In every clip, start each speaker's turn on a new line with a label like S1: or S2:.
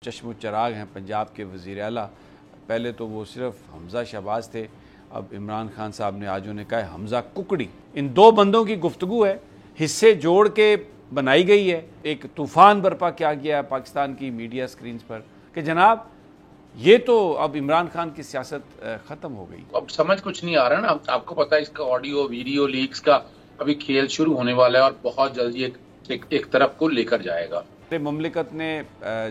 S1: چشم و چراغ ہیں پنجاب کے وزیر اعلیٰ. پہلے تو وہ صرف حمزہ شہباز تھے، اب عمران خان صاحب نے آج انہیں کہا ہے حمزہ ککڑی. ان دو بندوں کی گفتگو ہے، حصے جوڑ کے بنائی گئی ہے. ایک طوفان برپا کیا گیا ہے پاکستان کی میڈیا سکرینز پر کہ جناب یہ تو اب عمران خان کی سیاست ختم ہو گئی.
S2: اب سمجھ کچھ نہیں آ رہا نا. آپ کو پتا ہے اس کا آڈیو ویڈیو لیکس کا ابھی کھیل شروع ہونے والا ہے اور بہت جلدی ایک طرف کو لے کر جائے گا.
S1: مملکت نے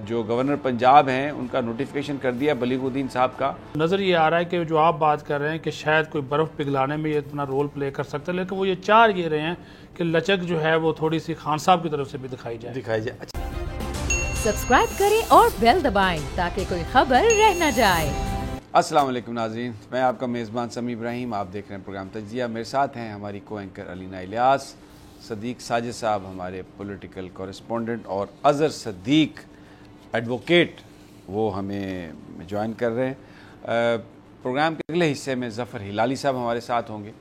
S1: جو گورنر پنجاب ہیں ان کا نوٹیفیکیشن کر دیا بلیغ الدین صاحب کا.
S3: نظر یہ آ رہا ہے کہ جو آپ بات کر رہے ہیں کہ شاید کوئی برف پگھلانے میں یہ اتنا رول پلے کر سکتا ہے، لیکن وہ یہ چاہ یہ رہے ہیں کہ لچک جو ہے وہ تھوڑی سی خان صاحب کی طرف سے بھی دکھائی جائے.
S4: سبسکرائب کریں اور بیل دبائیں تاکہ کوئی خبر رہ نہ جائے.
S1: السلام علیکم ناظرین، میں آپ کا میزبان سمیع ابراہیم. آپ دیکھ رہے ہیں پروگرام تجزیہ. میرے ساتھ ہیں ہماری کو اینکر علینا الیاس، صدیق ساجد صاحب ہمارے پولیٹیکل کورسپونڈنٹ، اور اظہر صدیق ایڈوکیٹ وہ ہمیں جوائن کر رہے ہیں. پروگرام کے اگلے حصے میں ظفر ہلالی صاحب ہمارے ساتھ ہوں گے،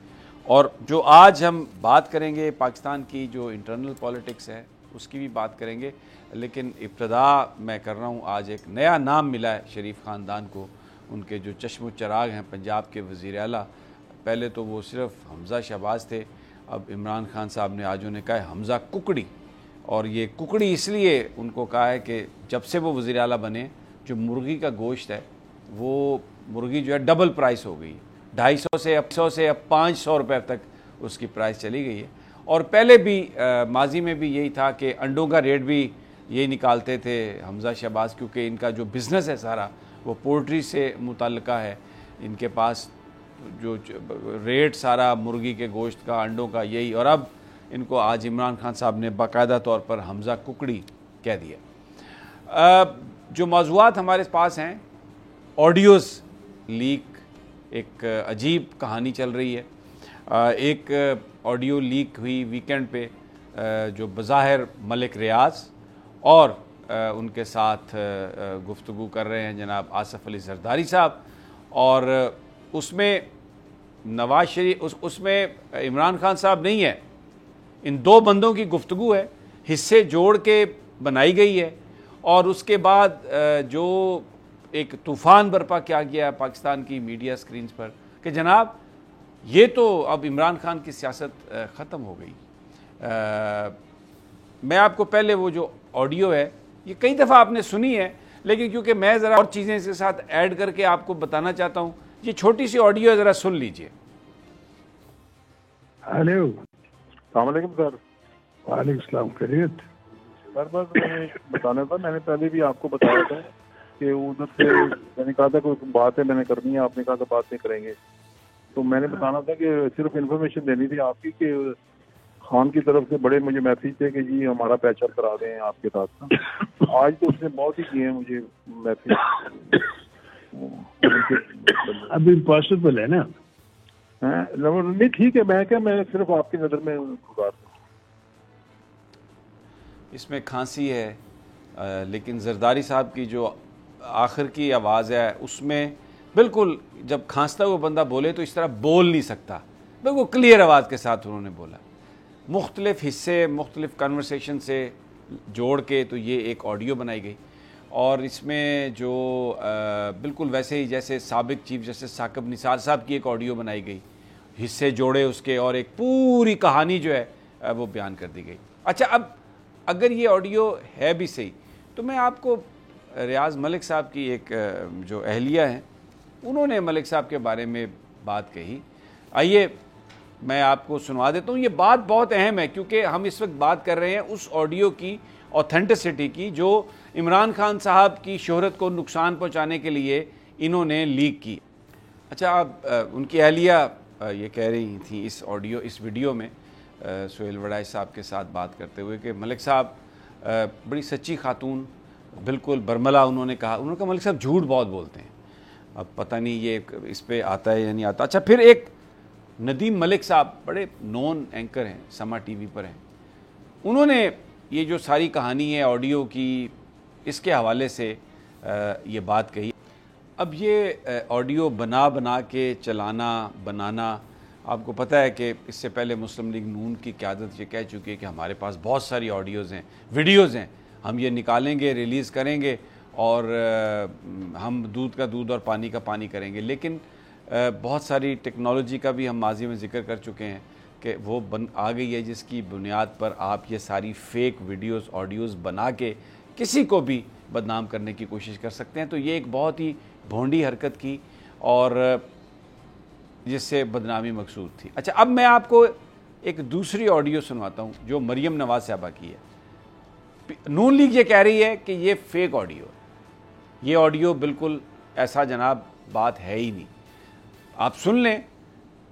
S1: اور جو آج ہم بات کریں گے پاکستان کی جو انٹرنل پولیٹکس ہے اس کی بھی بات کریں گے. لیکن ابتدا میں کر رہا ہوں، آج ایک نیا نام ملا ہے شریف خاندان کو. ان کے جو چشم و چراغ ہیں پنجاب کے وزیر اعلیٰ، پہلے تو وہ صرف حمزہ شہباز تھے، اب عمران خان صاحب نے آج انہیں کہا ہے حمزہ ککڑی. اور یہ ککڑی اس لیے ان کو کہا ہے کہ جب سے وہ وزیر اعلیٰ بنے جو مرغی کا گوشت ہے وہ مرغی جو ہے ڈبل پرائس ہو گئی، 250 سے اب 500 روپے تک اس کی پرائس چلی گئی ہے. اور پہلے بھی ماضی میں بھی یہی تھا کہ انڈوں کا ریٹ بھی یہی نکالتے تھے حمزہ شہباز، کیونکہ ان کا جو بزنس ہے سارا وہ پولٹری سے متعلقہ ہے. ان کے پاس جو ریٹ سارا مرغی کے گوشت کا، انڈوں کا یہی. اور اب ان کو آج عمران خان صاحب نے باقاعدہ طور پر حمزہ ککڑی کہہ دیا. جو موضوعات ہمارے پاس ہیں، آڈیوز لیک، ایک عجیب کہانی چل رہی ہے. ایک آڈیو لیک ہوئی ویکینڈ پہ جو بظاہر ملک ریاض اور ان کے ساتھ گفتگو کر رہے ہیں جناب آصف علی زرداری صاحب، اور اس میں نواز شریف، اس میں عمران خان صاحب نہیں ہے. ان دو بندوں کی گفتگو ہے، حصے جوڑ کے بنائی گئی ہے. اور اس کے بعد جو ایک طوفان برپا کیا گیا ہے پاکستان کی میڈیا سکرینز پر کہ جناب یہ تو اب عمران خان کی سیاست ختم ہو گئی. میں آپ کو پہلے وہ جو آڈیو ہے یہ کئی دفعہ آپ نے سنی ہے، لیکن کیونکہ میں ذرا اور چیزیں اس کے ساتھ ایڈ کر کے آپ کو بتانا چاہتا ہوں. یہ چھوٹی سی آڈیو ہے، ذرا سن لیجئے.
S5: ہیلو،
S6: السلام علیکم سر.
S5: وعلیکم السلام. خیریت
S6: سر بس میں بتانا تھا، میں نے پہلے بھی آپ کو بتایا تھا کہ ادھر سے میں نے کہا تھا کوئی بات ہے میں نے کرنی ہے، آپ نے کہا تھا بات نہیں کریں گے. تو میں نے بتانا تھا کہ صرف انفارمیشن دینی تھی آپ کی کہ خان کی طرف سے بڑے مجھے میسیج تھے کہ جی ہمارا پیچ اپ کرا دیں آپ کے ساتھ. آج تو اس نے بہت ہی کیے ہیں مجھے میسیج.
S5: ابھی پاسبل ہے نا؟
S6: نہیں ٹھیک ہے، میں کیا، میں صرف آپ کی نظر میں گزار دوں.
S1: اس میں کھانسی ہے، لیکن زرداری صاحب کی جو آخر کی آواز ہے اس میں بالکل جب کھانستا ہوا بندہ بولے تو اس طرح بول نہیں سکتا، بالکل کلیئر آواز کے ساتھ انہوں نے بولا. مختلف حصے مختلف کنورسیشن سے جوڑ کے تو یہ ایک آڈیو بنائی گئی، اور اس میں جو بالکل ویسے ہی جیسے سابق چیف جسٹس ثاقب نثار صاحب کی ایک آڈیو بنائی گئی، حصے جوڑے اس کے، اور ایک پوری کہانی جو ہے وہ بیان کر دی گئی. اچھا، اب اگر یہ آڈیو ہے بھی صحیح تو میں آپ کو ریاض ملک صاحب کی ایک جو اہلیہ ہیں انہوں نے ملک صاحب کے بارے میں بات کہی. آئیے میں آپ کو سنوا دیتا ہوں. یہ بات بہت اہم ہے کیونکہ ہم اس وقت بات کر رہے ہیں اس آڈیو کی اوتھینٹسٹی کی جو عمران خان صاحب کی شہرت کو نقصان پہنچانے کے لیے انہوں نے لیک کی. اچھا، اب ان کی اہلیہ یہ کہہ رہی تھیں اس آڈیو، اس ویڈیو میں سہیل وڑائچ صاحب کے ساتھ بات کرتے ہوئے کہ ملک صاحب بڑی سچی خاتون، بالکل برملا. انہوں نے کہا ملک صاحب جھوٹ بہت بولتے ہیں. اب پتہ نہیں یہ اس پہ آتا ہے یا نہیں آتا. اچھا، پھر ایک ندیم ملک صاحب بڑے نون اینکر ہیں، سما ٹی وی پر ہیں، انہوں نے یہ جو ساری کہانی ہے آڈیو کی اس کے حوالے سے یہ بات کہی. اب یہ آڈیو بنا کے بنانا آپ کو پتہ ہے کہ اس سے پہلے مسلم لیگ نون کی قیادت یہ کہہ چکی ہے کہ ہمارے پاس بہت ساری آڈیوز ہیں، ویڈیوز ہیں، ہم یہ نکالیں گے، ریلیز کریں گے اور ہم دودھ کا دودھ اور پانی کا پانی کریں گے. لیکن بہت ساری ٹیکنالوجی کا بھی ہم ماضی میں ذکر کر چکے ہیں کہ وہ آ گئی ہے جس کی بنیاد پر آپ یہ ساری فیک ویڈیوز آڈیوز بنا کے کسی کو بھی بدنام کرنے کی کوشش کر سکتے ہیں. تو یہ ایک بہت ہی بھونڈی حرکت کی اور جس سے بدنامی مقصود تھی. اچھا اب میں آپ کو ایک دوسری آڈیو سنواتا ہوں جو مریم نواز صاحبہ کی ہے. نون لیگ یہ کہہ رہی ہے کہ یہ فیک آڈیو ہے. یہ آڈیو بالکل ایسا جناب بات ہے ہی نہیں. آپ سن لیں,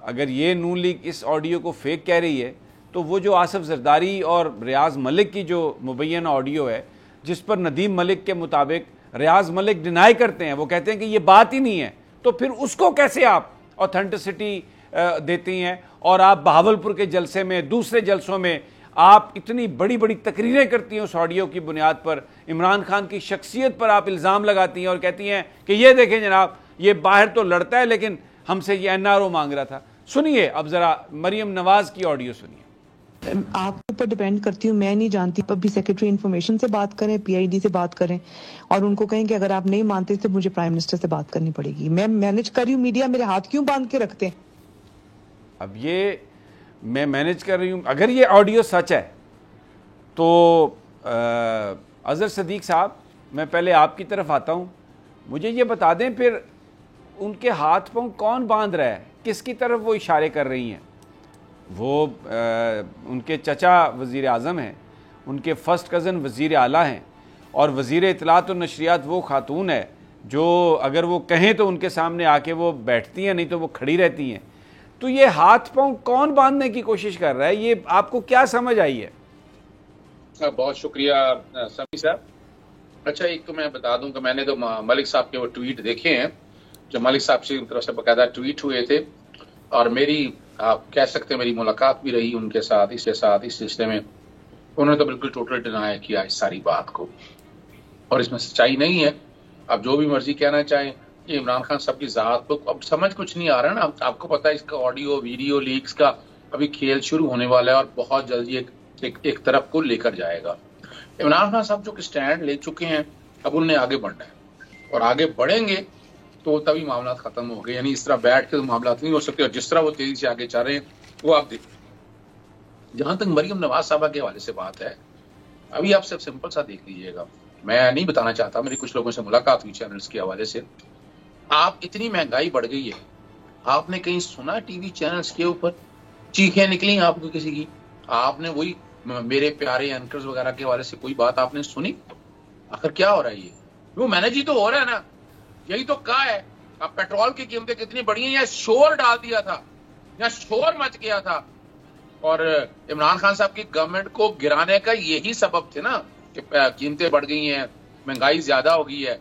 S1: اگر یہ نون لیگ اس آڈیو کو فیک کہہ رہی ہے تو وہ جو آصف زرداری اور ریاض ملک کی جو مبینہ آڈیو ہے جس پر ندیم ملک کے مطابق ریاض ملک ڈینائی کرتے ہیں, وہ کہتے ہیں کہ یہ بات ہی نہیں ہے, تو پھر اس کو کیسے آپ اوتھینٹسٹی دیتی ہیں؟ اور آپ بہاولپور کے جلسے میں, دوسرے جلسوں میں آپ اتنی بڑی بڑی تقریریں کرتی ہیں اس آڈیو کی بنیاد پر, عمران خان کی شخصیت پر آپ الزام لگاتی ہیں اور کہتی ہیں کہ یہ دیکھیں جناب یہ باہر تو لڑتا ہے لیکن ہم سے یہ NRO مانگ رہا تھا. سنیے اب ذرا مریم نواز کی آڈیو سنیے.
S7: آپ کے اوپر ڈیپینڈ کرتی ہوں, میں نہیں جانتی. ابھی سیکرٹری انفارمیشن سے بات کریں, PID سے بات کریں اور ان کو کہیں کہ اگر آپ نہیں مانتے تو مجھے پرائم منسٹر سے بات کرنی پڑے گی. میں مینج کر رہی ہوں, میڈیا میرے ہاتھ کیوں باندھ کے رکھتے ہیں؟
S1: اب یہ میں مینج کر رہی ہوں, اگر یہ آڈیو سچ ہے تو اظہر صدیق صاحب میں پہلے آپ کی طرف آتا ہوں, مجھے یہ بتا دیں پھر ان کے ہاتھ پاؤں کون باندھ رہا ہے, کس کی طرف وہ اشارے کر رہی ہیں؟ وہ ان کے چچا وزیر اعظم ہیں, ان کے فرسٹ کزن وزیر اعلیٰ ہیں, اور وزیر اطلاعات و نشریات وہ خاتون ہے جو اگر وہ کہیں تو ان کے سامنے آ کے وہ بیٹھتی ہیں, نہیں تو وہ کھڑی رہتی ہیں. تو یہ ہاتھ پاؤں کون باندھنے کی کوشش کر رہا ہے, یہ آپ کو کیا سمجھ آئی ہے؟
S2: بہت شکریہ سمی صاحب. اچھا ایک تو میں بتا دوں کہ میں نے تو ملک صاحب کے وہ ٹویٹ دیکھے ہیں جو ملک صاحب سے طرف سے باقاعدہ ٹویٹ ہوئے تھے, اور میری آپ کہہ سکتے ہیں میری ملاقات بھی رہی ان کے ساتھ اس سلسلے میں. انہوں نے تو بالکل ٹوٹل ڈینائی کیا اس ساری بات کو, اور اس میں سچائی نہیں ہے. آپ جو بھی مرضی کہنا چاہیں, یہ عمران خان صاحب کی ذات کو اب سمجھ کچھ نہیں آ رہا نا. آپ کو پتا ہے اس کا آڈیو ویڈیو لیکس کا ابھی کھیل شروع ہونے والا ہے اور بہت جلدی ایک طرف کو لے کر جائے گا. عمران خان صاحب جو کہ سٹینڈ لے چکے ہیں, اب انہیں آگے بڑھنا ہے, اور آگے بڑھیں گے تو تبھی معاملات ختم ہو گئے. یعنی اس طرح بیٹھ کے معاملات نہیں ہو سکتے, اور جس طرح وہ تیزی سے آگے چل رہے ہیں وہ آپ دیکھیں. جہاں تک مریم نواز صاحبہ کے حوالے سے بات ہے, ابھی آپ سب سمپل سا دیکھ لیجیے گا. میں نہیں بتانا چاہتا, میری کچھ لوگوں سے ملاقات ہوئی چینلز کے حوالے سے. آپ اتنی مہنگائی بڑھ گئی ہے, آپ نے کہیں سنا ٹی وی چینلز کے اوپر چیخیں نکلی آپ کو کسی کی؟ آپ نے وہی میرے پیارے اینکرز وغیرہ کے حوالے سے کوئی بات آپ نے سنی؟ آخر کیا ہو رہا ہے؟ یہ وہ مینج ہی تو ہو رہا ہے نا, یہی تو کہا ہے. اب پیٹرول کی قیمتیں کتنی بڑی ہیں, یا شور ڈال دیا تھا, یا شور مچ گیا تھا, اور عمران خان صاحب کی گورنمنٹ کو گرانے کا یہی سبب تھے نا کہ قیمتیں بڑھ گئی ہیں, مہنگائی زیادہ ہو گئی ہے.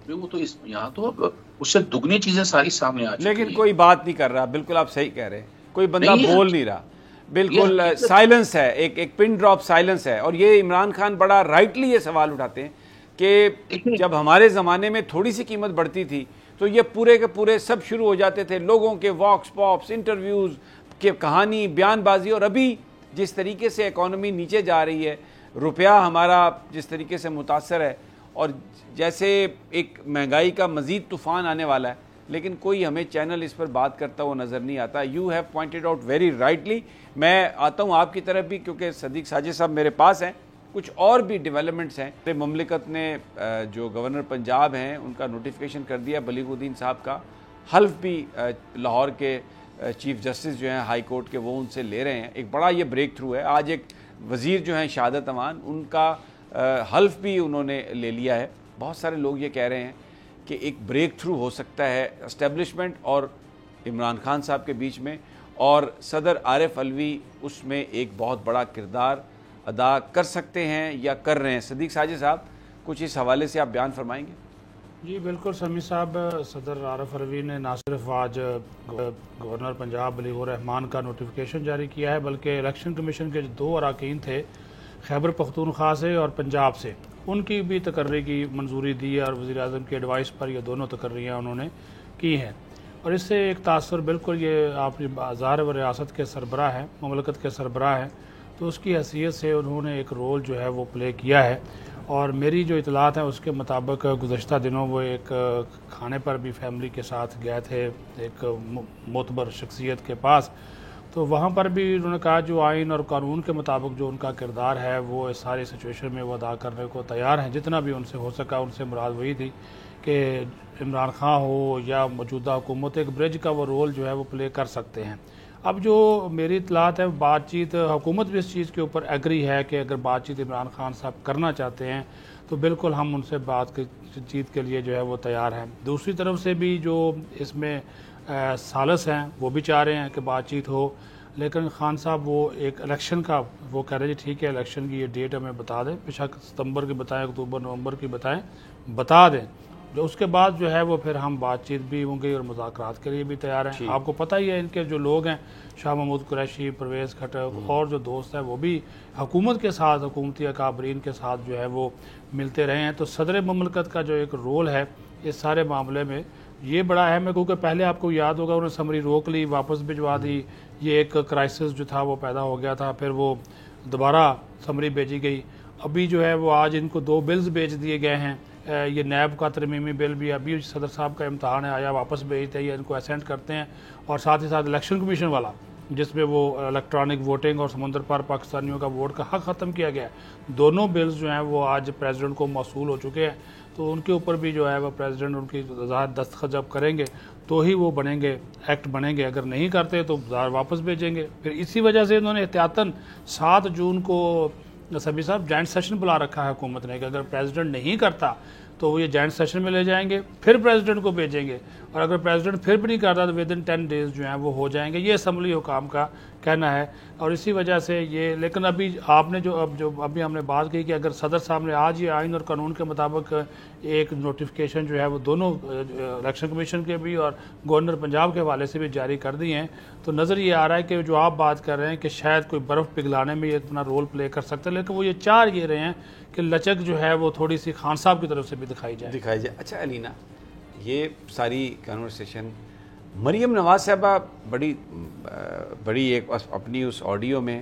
S2: وہ تو یہاں تو اس سے دگنی چیزیں ساری سامنے آ چکی ہیں.
S1: لیکن کوئی بات نہیں کر رہا. بالکل آپ صحیح کہہ رہے ہیں, کوئی بندہ بول نہیں رہا, بالکل سائلنس ہے, ایک پن ڈراپ سائلنس ہے. اور یہ عمران خان بڑا رائٹلی یہ سوال اٹھاتے ہیں کہ جب ہمارے زمانے میں تھوڑی سی قیمت بڑھتی تھی تو یہ پورے کے پورے سب شروع ہو جاتے تھے, لوگوں کے واکس پاپس, انٹرویوز کے کہانی, بیان بازی. اور ابھی جس طریقے سے اکانومی نیچے جا رہی ہے, روپیہ ہمارا جس طریقے سے متاثر ہے, اور جیسے ایک مہنگائی کا مزید طوفان آنے والا ہے, لیکن کوئی ہمیں چینل اس پر بات کرتا ہوا نظر نہیں آتا. You have pointed out very rightly. میں آتا ہوں آپ کی طرف بھی, کیونکہ صدیق ساجد صاحب میرے پاس ہیں. کچھ اور بھی ڈیولپمنٹس ہیں. مملکت نے جو گورنر پنجاب ہیں ان کا نوٹیفیکیشن کر دیا بلیغ الدین صاحب کا. حلف بھی لاہور کے چیف جسٹس جو ہیں ہائی کورٹ کے, وہ ان سے لے رہے ہیں. ایک بڑا یہ بریک تھرو ہے. آج ایک وزیر جو ہیں شہادت امان, ان کا حلف بھی انہوں نے لے لیا ہے. بہت سارے لوگ یہ کہہ رہے ہیں کہ ایک بریک تھرو ہو سکتا ہے اسٹیبلشمنٹ اور عمران خان صاحب کے بیچ میں, اور صدر عارف علوی اس میں ایک بہت بڑا کردار ادا کر سکتے ہیں یا کر رہے ہیں. صدیق ساجد صاحب کچھ اس حوالے سے آپ بیان فرمائیں گے؟
S3: جی بالکل سمی صاحب, صدر عارف علوی نے نہ صرف آج گورنر پنجاب بلیغ الرحمان کا نوٹیفیکیشن جاری کیا ہے, بلکہ الیکشن کمیشن کے جو 2 اراکین تھے خیبر پختونخوا سے اور پنجاب سے, ان کی بھی تقرری کی منظوری دی ہے, اور وزیر اعظم کی ایڈوائس پر یہ دونوں تقرریاں انہوں نے کی ہیں. اور اس سے ایک تاثر بالکل, یہ آپ ظاہر و ریاست کے سربراہ ہیں, مملکت کے سربراہ ہیں, تو اس کی حیثیت سے انہوں نے ایک رول جو ہے وہ پلے کیا ہے. اور میری جو اطلاعات ہیں اس کے مطابق گزشتہ دنوں وہ ایک کھانے پر بھی فیملی کے ساتھ گئے تھے ایک معتبر شخصیت کے پاس. تو وہاں پر بھی انہوں نے کہا جو آئین اور قانون کے مطابق جو ان کا کردار ہے وہ اس ساری سچویشن میں وہ ادا کرنے کو تیار ہیں, جتنا بھی ان سے ہو سکا. ان سے مراد وہی تھی کہ عمران خان ہو یا موجودہ حکومت ایک برج کا وہ رول جو ہے وہ پلے کر سکتے ہیں. اب جو میری اطلاعات ہے بات چیت حکومت بھی اس چیز کے اوپر ایگری ہے کہ اگر بات چیت عمران خان صاحب کرنا چاہتے ہیں تو بالکل ہم ان سے بات چیت کے لیے جو ہے وہ تیار ہیں. دوسری طرف سے بھی جو اس میں سالس ہیں وہ بھی چاہ رہے ہیں کہ بات چیت ہو, لیکن خان صاحب وہ ایک الیکشن کا وہ کہہ رہے جی ٹھیک ہے الیکشن کی یہ ڈیٹ ہمیں بتا دیں, بشک ستمبر کی بتائیں, اکتوبر نومبر کی بتائیں, بتا دیں. جو اس کے بعد جو ہے وہ پھر ہم بات چیت بھی ہوں گی اور مذاکرات کے لیے بھی تیار ہیں. آپ کو پتہ ہی ہے ان کے جو لوگ ہیں شاہ محمود قریشی, پرویز کھٹک اور جو دوست ہیں وہ بھی حکومت کے ساتھ, حکومتی اکابرین کے ساتھ جو ہے وہ ملتے رہے ہیں. تو صدر مملکت کا جو ایک رول ہے اس سارے معاملے میں یہ بڑا اہم ہے, کیونکہ پہلے آپ کو یاد ہوگا انہوں نے سمری روک لی, واپس بھجوا دی, یہ ایک کرائسس جو تھا وہ پیدا ہو گیا تھا, پھر وہ دوبارہ سمری بھیجی گئی. ابھی جو ہے وہ آج ان کو 2 بلز بھیج دیے گئے ہیں, یہ نیب کا ترمیمی بل بھی ابھی صدر صاحب کا امتحان ہے, آیا واپس بھیجتے ہیں یا ان کو اسینڈ کرتے ہیں, اور ساتھ ہی ساتھ الیکشن کمیشن والا جس میں وہ الیکٹرانک ووٹنگ اور سمندر پار پاکستانیوں کا ووٹ کا حق ختم کیا گیا ہے. دونوں بلز جو ہیں وہ آج پریزیڈنٹ کو موصول ہو چکے ہیں, تو ان کے اوپر بھی جو ہے وہ پریزیڈنٹ ان کی وضاحت دستخط جب کریں گے تو ہی وہ بنیں گے, ایکٹ بنیں گے. اگر نہیں کرتے تو واپس بھیجیں گے. پھر اسی وجہ سے انہوں نے احتیاطاً 7 جون کو سبھی صاحب جوائنٹ سیشن بلا رکھا ہے حکومت نے کہ اگر پریزیڈنٹ نہیں کرتا تو وہ یہ جوائنٹ سیشن میں لے جائیں گے, پھر پریزیڈنٹ کو بھیجیں گے, اور اگر پریزیڈنٹ پھر بھی نہیں کرتا تو ودن 10 days جو ہیں وہ ہو جائیں گے. یہ اسمبلی حکام کا کہنا ہے. اور اسی وجہ سے یہ, لیکن ابھی آپ نے ابھی ہم نے بات کی کہ اگر صدر صاحب نے آج یہ آئین اور قانون کے مطابق ایک نوٹیفیکیشن جو ہے وہ دونوں الیکشن کمیشن کے بھی اور گورنر پنجاب کے حوالے سے بھی جاری کر دی ہیں, تو نظر یہ آ رہا ہے کہ جو آپ بات کر رہے ہیں کہ شاید کوئی برف پگھلانے میں یہ اتنا رول پلے کر سکتا ہے, لیکن وہ یہ چاہ یہ رہے ہیں کہ لچک جو ہے وہ تھوڑی سی خان صاحب کی طرف سے بھی دکھائی جائے.
S1: اچھا علینا, یہ ساری کنورسیشن مریم نواز صاحبہ بڑی ایک اپنی اس آڈیو میں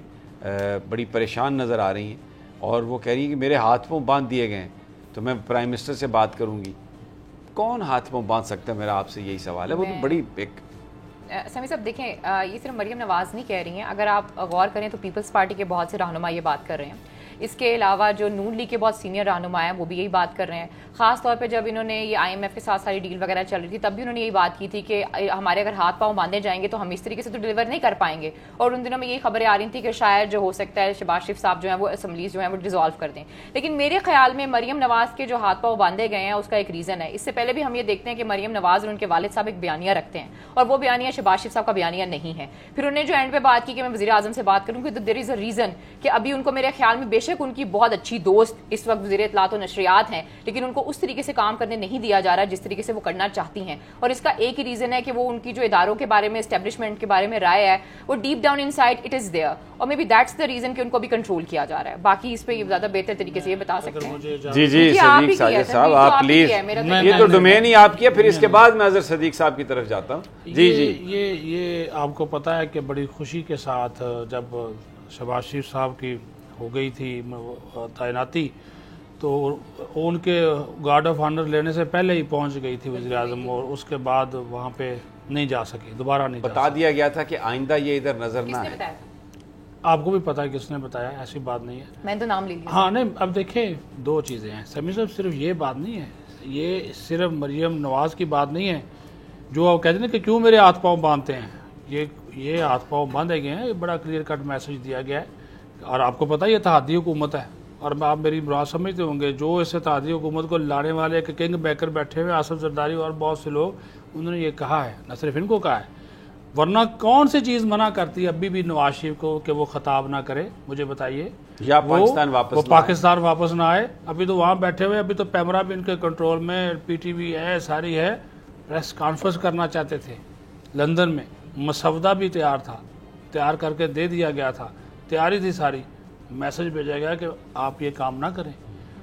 S1: بڑی پریشان نظر آ رہی ہیں, اور وہ کہہ رہی ہیں کہ میرے ہاتھ پاؤں باندھ دیے گئے ہیں تو میں پرائم منسٹر سے بات کروں گی. کون ہاتھ پاؤں باندھ سکتا ہے, میرا آپ سے یہی سوال ہے. وہ تو بڑی ایک
S8: سمی صاحب دیکھیں, یہ صرف مریم نواز نہیں کہہ رہی ہیں, اگر آپ غور کریں تو پیپلز پارٹی کے بہت سے رہنما یہ بات کر رہے ہیں. اس کے علاوہ جو نون لیگ کے بہت سینئر رہنما ہیں وہ بھی یہی بات کر رہے ہیں. خاص طور پہ جب انہوں نے یہ IMF کے ساتھ ساری ڈیل وغیرہ چل رہی تھی تب بھی انہوں نے یہی بات کی تھی کہ ہمارے اگر ہاتھ پاؤں باندھے جائیں گے تو ہم اس طریقے سے تو ڈیلیور نہیں کر پائیں گے. اور ان دنوں میں یہی خبریں آ رہی تھیں کہ شاید جو ہو سکتا ہے شہباز شریف صاحب جو ہیں وہ اسمبلیز جو ہیں وہ ڈیزالو کر دیں. لیکن میرے خیال میں مریم نواز کے جو ہاتھ پاؤں باندھے گئے ہیں اس کا ایک ریزن ہے. اس سے پہلے بھی ہم یہ دیکھتے ہیں کہ مریم نواز اور ان کے والد صاحب ایک بیانیہ رکھتے ہیں, اور وہ بیانیہ شہباز شریف صاحب کا بیانیہ نہیں ہے. پھر انہوں نے جو اینڈ پہ بات کی کہ میں وزیر اعظم سے بات کروں گی, تو دیر از اے ریزن کہ ابھی ان کو میرے خیال میں بے شک ان کی بہت اچھی دوست اس وقت وزیر اطلاعات و نشریات ہیں, لیکن ان کو اس طریقے سے کام کرنے نہیں دیا جا رہا جس طریقے سے وہ کرنا چاہتی ہیں. اور اس کا ایک ہی ریزن ہے کہ وہ ان کی جو اداروں کے بارے میں, اسٹیبلشمنٹ کے بارے میں رائے ہے وہ deep down inside it is there, اور maybe that's the reason کہ ان کو بھی کنٹرول کیا جا رہا ہے. باقی اس پہ یہ زیادہ بہتر طریقے سے یہ بتا سکتے ہیں.
S1: جی صدیق ساجد صاحب آپ پلیز, یہ تو ڈومین ہی آپ کی ہے, پھر اس کے بعد میں اظہر صدیق صاحب کی طرف جاتا ہوں.
S3: یہ آپ کو پتا ہے کہ بڑی خوشی کے ساتھ جب شہباز شریف صاحب کی ہو گئی تھی تعیناتی تو ان کے گارڈ آف آنر لینے سے پہلے ہی پہنچ گئی تھی وزیر اعظم, اور اس کے بعد وہاں پہ نہیں جا سکی, دوبارہ نہیں
S1: بتا دیا گیا تھا کہ آئندہ یہ ادھر نظر نہ آئے.
S3: آپ کو بھی پتا ہے کس نے بتایا, ایسی بات نہیں ہے,
S8: میں تو نام لے لیا.
S3: ہاں نہیں, اب دیکھیں 2 چیزیں ہیں سمی صاحب, صرف یہ بات نہیں ہے, یہ صرف مریم نواز کی بات نہیں ہے جو آپ کہتے ہیں کہ کیوں میرے ہاتھ پاؤں باندھتے ہیں. یہ ہاتھ پاؤں باندھے گئے ہیں, یہ بڑا کلیئر کٹ میسج دیا گیا ہے. اور آپ کو پتا ہے یہ اتحادی حکومت ہے, اور آپ میری بات سمجھتے ہوں گے جو اس اتحادی حکومت کو لانے والے ایک کنگ بیکر بیٹھے ہوئے آصف زرداری اور بہت سے لوگ, انہوں نے یہ کہا ہے, نہ صرف ان کو کہا ہے, ورنہ کون سی چیز منع کرتی ہے ابھی بھی نواز شریف کو کہ وہ خطاب نہ کرے, مجھے بتائیے.
S1: یا
S3: وہ پاکستان واپس نہ آئے. ابھی تو وہاں بیٹھے ہوئے, ابھی تو پیمرا بھی ان کے کنٹرول میں, PTV ہے, ساری ہے, پریس کانفرنس کرنا چاہتے تھے لندن میں, مسودہ بھی تیار تھا, تیار کر کے دے دیا گیا تھا, تیاری تھی ساری, میسج بھیجا گیا کہ آپ یہ کام نہ کریں.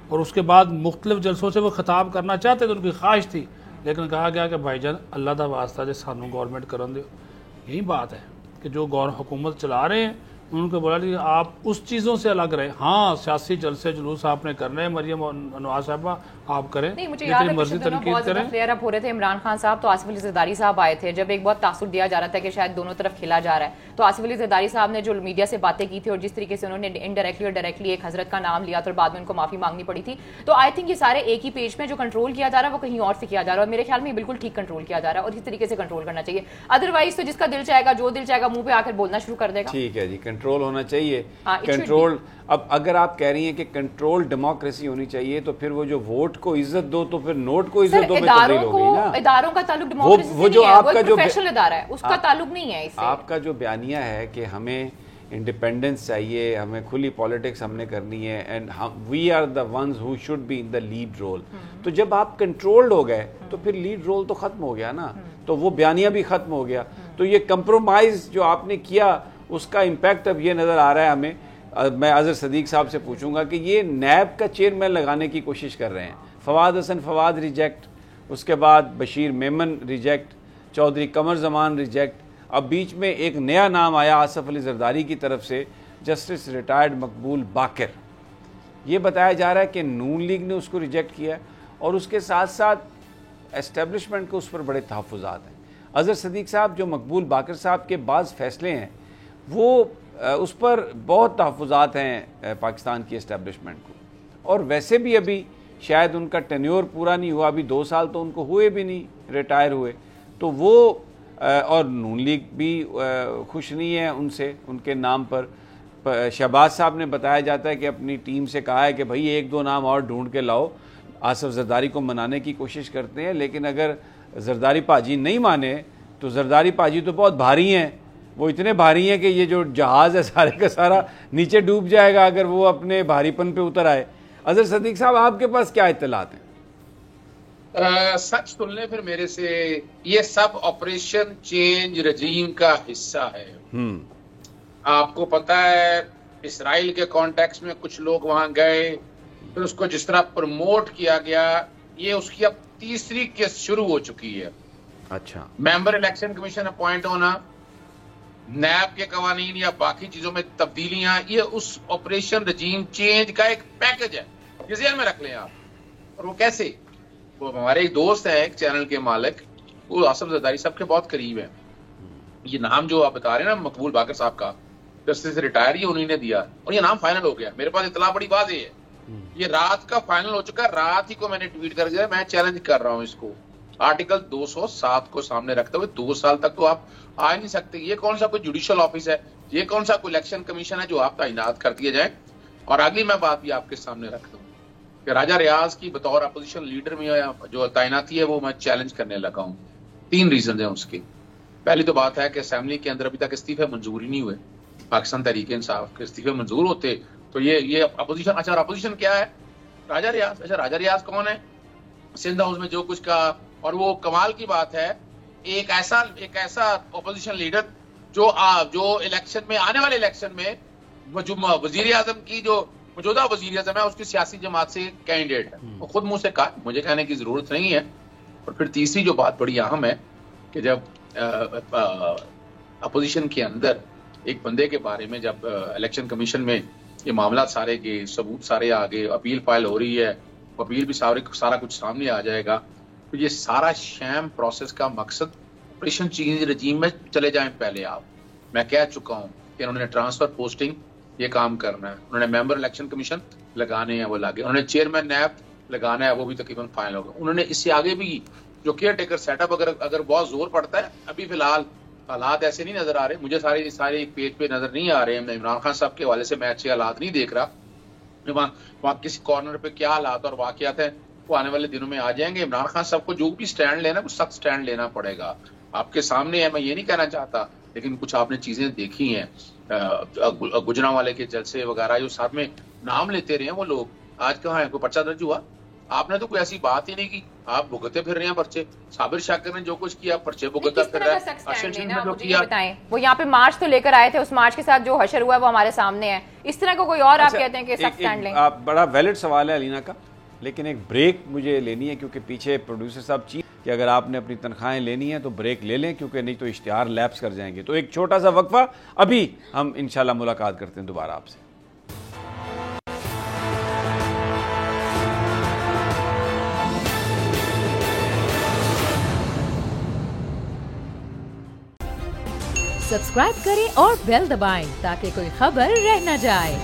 S3: اور اس کے بعد مختلف جلسوں سے وہ خطاب کرنا چاہتے تھے, ان کی خواہش تھی, لیکن کہا گیا کہ بھائی جان اللہ دا واسطہ جے سانو گورنمنٹ کرن دیو. یہی بات ہے کہ جو حکومت چلا رہے ہیں انہوں نے بولا کہ آپ اس چیزوں سے الگ رہے. ہاں سیاسی جلسے جلوس آپ نے کرنے ہیں مریم نواز صاحبہ آپ کریں,
S8: نہیں مجھے یاد ہے
S3: مرضی تنقید کریں.
S8: فلیئر اپ ہو رہے تھے عمران خان صاحب, تو آصف علی زرداری صاحب آئے تھے جب ایک بہت تاثر دیا جا رہا تھا کہ شاید دونوں طرف کھیلا جا رہا ہے, تو آصف علی زرداری صاحب نے جو میڈیا سے باتیں کی تھی اور جس طریقے سے انہوں نے انڈائریکٹلی اور ڈائریکٹلی ایک حضرت کا نام لیا تھا اور بعد میں ان کو معافی مانگنی پڑی تھی, تو آئی تھنک یہ سارے ایک ہی پیج میں جو کنٹرول کیا جا رہا ہے وہ کہیں اور سے کیا جا رہا ہے, اور میرے خیال میں بالکل ٹھیک کنٹرول کیا جا رہا ہے اور اسی طریقے سے کنٹرول کرنا چاہیے. ادروائز تو جس کا دل چاہے گا جو دل چاہے گا منہ پہ آ کر بولنا شروع کر دے گا.
S1: ٹھیک ہے جی, کنٹرول ہونا چاہیے. کنٹرول, اب اگر آپ کہہ رہی ہیں کہ کنٹرول ڈیموکریسی ہونی چاہیے تو پھر وہ جو ووٹ کو عزت دو تو پھر نوٹ کو عزت دو میں تبدیل ہو گئی نا.
S8: اداروں کا تعلق ڈیموکریسی سے نہیں ہے, وہ ایک پروفیشنل ادارہ ہے, اس کا تعلق نہیں ہے اس سے.
S1: آپ کا جو بیانیہ ہے کہ ہمیں انڈیپینڈنس چاہیے, ہمیں کھلی پالیٹکس ہم نے کرنی ہے, and we are the ones who should be in the lead role, تو جب آپ کنٹرولڈ ہو گئے تو پھر لیڈ رول تو ختم ہو گیا نا, تو وہ بیانیہ بھی ختم ہو گیا. تو یہ کمپرومائز جو آپ نے کیا اس کا امپیکٹ اب یہ نظر آ رہا ہے ہمیں. میں اظہر صدیق صاحب سے پوچھوں گا کہ یہ نیب کا چیئرمین لگانے کی کوشش کر رہے ہیں, فواد حسن فواد ریجیکٹ, اس کے بعد بشیر میمن ریجیکٹ, چودھری قمر زمان ریجیکٹ, اب بیچ میں ایک نیا نام آیا آصف علی زرداری کی طرف سے, جسٹس ریٹائرڈ مقبول باقر. یہ بتایا جا رہا ہے کہ نون لیگ نے اس کو ریجیکٹ کیا ہے اور اس کے ساتھ ساتھ اسٹیبلشمنٹ کو اس پر بڑے تحفظات ہیں. اظہر صدیق صاحب جو مقبول باقر صاحب کے بعض فیصلے ہیں وہ اس پر بہت تحفظات ہیں پاکستان کی اسٹیبلشمنٹ کو, اور ویسے بھی ابھی شاید ان کا ٹینیور پورا نہیں ہوا, ابھی 2 سال تو ان کو ہوئے بھی نہیں, ریٹائر ہوئے, تو وہ اور نون لیگ بھی خوش نہیں ہے ان سے, ان کے نام پر. شہباز صاحب نے بتایا جاتا ہے کہ اپنی ٹیم سے کہا ہے کہ بھائی 1-2 نام اور ڈھونڈ کے لاؤ, آصف زرداری کو منانے کی کوشش کرتے ہیں, لیکن اگر زرداری پاجی نہیں مانے تو زرداری پاجی تو بہت بھاری ہیں, وہ اتنے بھاری ہیں کہ یہ جو جہاز ہے سارے کا سارا نیچے ڈوب جائے گا اگر وہ اپنے بھاری پن پہ اتر آئے. اظہر صدیق صاحب آپ کے پاس کیا اطلاعات ہیں؟
S2: سچ سن لیں پھر میرے سے, یہ سب آپریشن چینج رجیم کا حصہ ہے. آپ کو پتا ہے اسرائیل کے کانٹیکس میں کچھ لوگ وہاں گئے, پھر اس کو جس طرح پروموٹ کیا گیا, یہ اس کی اب 3ری کیس شروع ہو چکی ہے. اچھا, ممبر الیکشن کمیشن اپوائنٹ ہونا, نیب کے قوانین یا باقی چیزوں میں تبدیلیاں, یہ اس آپریشن رجیم چینج کا ایک پیکج ہے, یہ ذہن میں رکھ لیں آپ. اور وہ کیسے, وہ ہمارے ایک دوست ہیں ایک چینل کے مالک, وہ آصف زرداری صاحب کے بہت قریب ہیں. یہ نام جو آپ بتا رہے ہیں نا مقبول باقر صاحب کا, جسٹس سے ریٹائر ہی انہوں نے دیا اور یہ نام فائنل ہو گیا. میرے پاس اطلاع بڑی واضح ہے, یہ رات کا فائنل ہو چکا, رات ہی کو میں نے ٹویٹ کر دیا, میں چیلنج کر رہا ہوں اس کو, آرٹیکل 207 کو سامنے رکھتے ہوئے 2 سال تک تو آپ آ نہیں سکتے. یہ کون سا کوئی جوڈیشل آفس ہے, یہ کون سا کوئی الیکشن کمیشن ہے جو آپ تعینات کر دیے جائیں. اور اگلی میں بات بھی آپ کے سامنے رکھتا ہوں کہ راجہ ریاض کی بطور اپوزیشن لیڈر میں جو تعیناتی ہے وہ میں چیلنج کرنے لگا ہوں. 3 ریزنز ہیں اس کے. پہلی تو بات ہے کہ اسمبلی کے اندر ابھی تک استعفے منظور ہی نہیں ہوئے. پاکستان تحریک انصاف کے استعفے منظور ہوتے تو یہ اپوزیشن. اچھا, اپوزیشن کیا ہے؟ راجہ ریاض. اچھا, راجہ ریاض کون ہے؟ سندھ ہاؤس میں جو کچھ کہا. اور وہ کمال کی بات ہے, ایک ایسا اپوزیشن لیڈر جو الیکشن میں, آنے والے الیکشن میں وزیر اعظم کی جو موجودہ وزیر اعظم ہے اس کی سیاسی جماعت سے کینڈیڈیٹ ہے. وہ خود منہ سے کہا, مجھے کہنے کی ضرورت نہیں ہے. اور پھر تیسری جو بات بڑی اہم ہے کہ جب اپوزیشن کے اندر ایک بندے کے بارے میں جب الیکشن کمیشن میں یہ معاملات سارے کے ثبوت سارے آگے, اپیل فائل ہو رہی ہے, اپیل بھی سارا کچھ سامنے آ جائے گا, تو یہ سارا شیم پروسیس کا مقصد آپریشن چینج رجیم میں چلے جائیں. پہلے آپ, میں کہہ چکا ہوں کہ انہوں نے ٹرانسفر پوسٹنگ یہ کام کرنا ہے, انہوں نے ممبر الیکشن کمیشن لگانے ہیں وہ لگے, انہوں نے چیئرمین نیب لگانا ہے وہ بھی تقریباً فائنل ہوگا. انہوں نے اس سے آگے بھی جو کیئر ٹیکر سیٹ اپ اگر بہت زور پڑتا ہے, ابھی فی الحال حالات ایسے نہیں نظر آ رہے مجھے, سارے ایک پیج پہ نظر نہیں آ رہے ہیں. عمران خان صاحب کے حوالے سے میں اچھے حالات نہیں دیکھ رہا, وہاں کسی کارنر پہ کیا حالات اور واقعات ہیں وہ آنے والے دنوں میں آ جائیں گے. عمران خان صاحب کو جو بھی سٹینڈ لینا ہے وہ سخت سٹینڈ لینا پڑے گا. آپ کے سامنے ہے, میں یہ نہیں کہنا چاہتا, لیکن کچھ آپ نے چیزیں دیکھی ہیں, گجرانوالے کے جلسے وغیرہ جو ساتھ میں نام لیتے رہے ہیں وہ لوگ, آج کہاں ہے؟ کوئی پرچہ درج ہوا؟ آپ نے تو کوئی ایسی بات ہی نہیں کی, آپ بھگتے پھر رہے ہیں پرچے. صابر شاکر نے جو کچھ کیا پرچے بھگتا پھر رہا ہے.
S8: وہ یہاں پہ مارچ تو لے کر آئے تھے, اس مارچ کے ساتھ جو حشر ہوا ہے وہ ہمارے سامنے ہے. اس طرح کا کوئی اور آپ کہتے ہیں کہ سخت سٹینڈ لیں؟
S1: بڑا ویلڈ سوال ہے علینا کا, لیکن ایک بریک مجھے لینی ہے کیونکہ پیچھے پروڈیوسر صاحب کہ اگر آپ نے اپنی تنخواہیں لینی ہیں تو بریک لے لیں، کیونکہ نہیں تو اشتہار لیپس کر جائیں گے. تو ایک چھوٹا سا وقفہ، ابھی ہم انشاءاللہ ملاقات کرتے ہیں دوبارہ آپ سے.
S4: سبسکرائب کریں اور بیل دبائیں تاکہ کوئی خبر رہ نہ جائے.